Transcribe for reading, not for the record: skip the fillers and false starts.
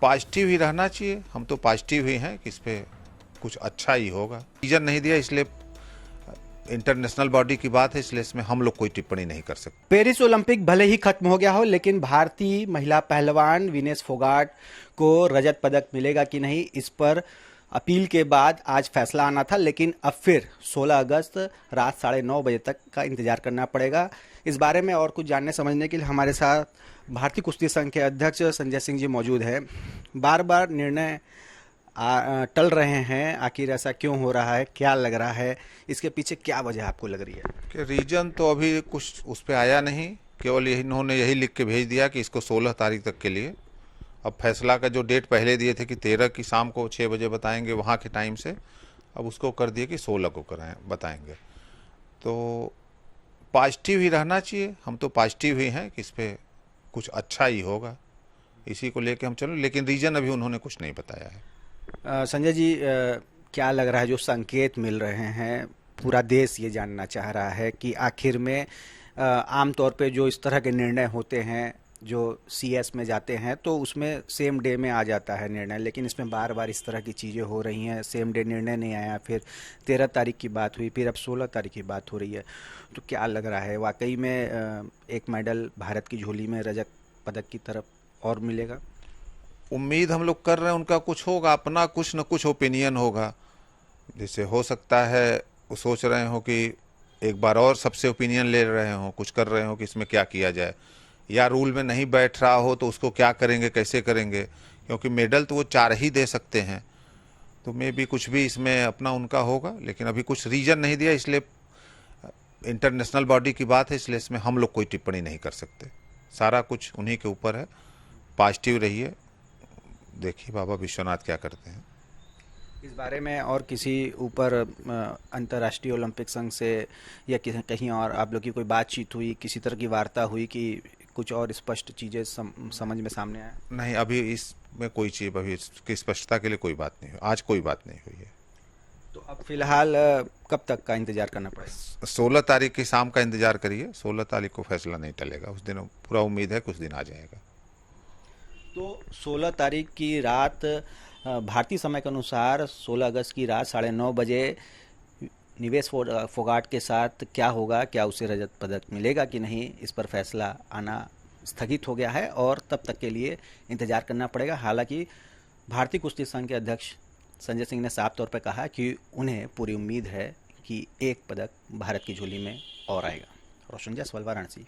Positive ही रहना चाहिए। हम तो पॉजिटिव ही हैं कि इस पे कुछ अच्छा ही होगा। रीजन नहीं दिया, इसलिए इंटरनेशनल बॉडी की बात है, इसलिए इसमें हम लोग कोई टिप्पणी नहीं कर सकते। पेरिस ओलंपिक भले ही खत्म हो गया हो, लेकिन भारतीय महिला पहलवान विनेश फोगाट को रजत पदक मिलेगा कि नहीं, इस पर अपील के बाद आज फैसला आना था। लेकिन अब फिर 16 अगस्त रात 9:30 बजे तक का इंतजार करना पड़ेगा। इस बारे में और कुछ जानने समझने के लिए हमारे साथ भारतीय कुश्ती संघ के अध्यक्ष संजय सिंह जी मौजूद हैं। बार बार निर्णय टल रहे हैं, आखिर ऐसा क्यों हो रहा है, क्या लग रहा है, इसके पीछे क्या वजह आपको लग रही है? कि रीजन तो अभी कुछ उस पर आया नहीं, केवल इन्होंने यही लिख के भेज दिया कि इसको 16 तारीख तक के लिए। अब फैसला का जो डेट पहले दिए थे कि 13 की शाम को 6 बजे बताएंगे वहाँ के टाइम से, अब उसको कर दिए कि 16 को कराएं बताएंगे। तो पॉजिटिव ही रहना चाहिए। हम तो पॉजिटिव ही हैं कि इस पे कुछ अच्छा ही होगा, इसी को लेके हम चलो। लेकिन रीजन अभी उन्होंने कुछ नहीं बताया है। संजय जी, क्या लग रहा है, जो संकेत मिल रहे हैं, पूरा देश ये जानना चाह रहा है कि आखिर में आमतौर पे जो इस तरह के निर्णय होते हैं, जो सीएस में जाते हैं तो उसमें सेम डे में आ जाता है निर्णय, लेकिन इसमें बार बार इस तरह की चीज़ें हो रही हैं, सेम डे निर्णय नहीं आया, फिर 13 तारीख की बात हुई, फिर अब 16 तारीख की बात हो रही है। तो क्या लग रहा है, वाकई में एक मेडल भारत की झोली में रजत पदक की तरफ और मिलेगा? उम्मीद हम लोग कर रहे हैं उनका कुछ होगा, अपना कुछ न कुछ ओपिनियन होगा। जैसे हो सकता है वो सोच रहे हो कि एक बार और सबसे ओपिनियन ले रहे हो, कुछ कर रहे हो कि इसमें क्या किया जाए, या रूल में नहीं बैठ रहा हो तो उसको क्या करेंगे, कैसे करेंगे। क्योंकि मेडल तो वो 4 ही दे सकते हैं, तो मे भी कुछ भी इसमें अपना उनका होगा। लेकिन अभी कुछ रीजन नहीं दिया, इसलिए इंटरनेशनल बॉडी की बात है, इसलिए इसमें हम लोग कोई टिप्पणी नहीं कर सकते। सारा कुछ उन्हीं के ऊपर है। पॉजिटिव रहिए, देखिए बाबा विश्वनाथ क्या करते हैं। इस बारे में और किसी ऊपर अंतर्राष्ट्रीय ओलंपिक संघ से या कहीं और आप लोग की कोई बातचीत हुई, किसी तरह की वार्ता हुई कि कुछ और स्पष्ट चीज़ें समझ में सामने आए? नहीं, अभी इसमें कोई चीज़, अभी इसकी स्पष्टता के लिए कोई बात नहीं हुई, आज कोई बात नहीं हुई है। तो अब फिलहाल कब तक का इंतजार करना पड़ेगा? 16 तारीख की शाम का इंतजार करिए, 16 तारीख को फैसला नहीं टलेगा, उस दिन पूरा उम्मीद है कुछ दिन आ जाएगा। तो 16 तारीख की रात भारतीय समय के अनुसार 16 अगस्त की रात 9:30 बजे निवेश फोगाट के साथ क्या होगा, क्या उसे रजत पदक मिलेगा कि नहीं, इस पर फैसला आना स्थगित हो गया है और तब तक के लिए इंतजार करना पड़ेगा। हालांकि भारतीय कुश्ती संघ के अध्यक्ष संजय सिंह ने साफ तौर पर कहा कि उन्हें पूरी उम्मीद है कि एक पदक भारत की झोली में और आएगा। रोशन जायसवाल, वाराणसी।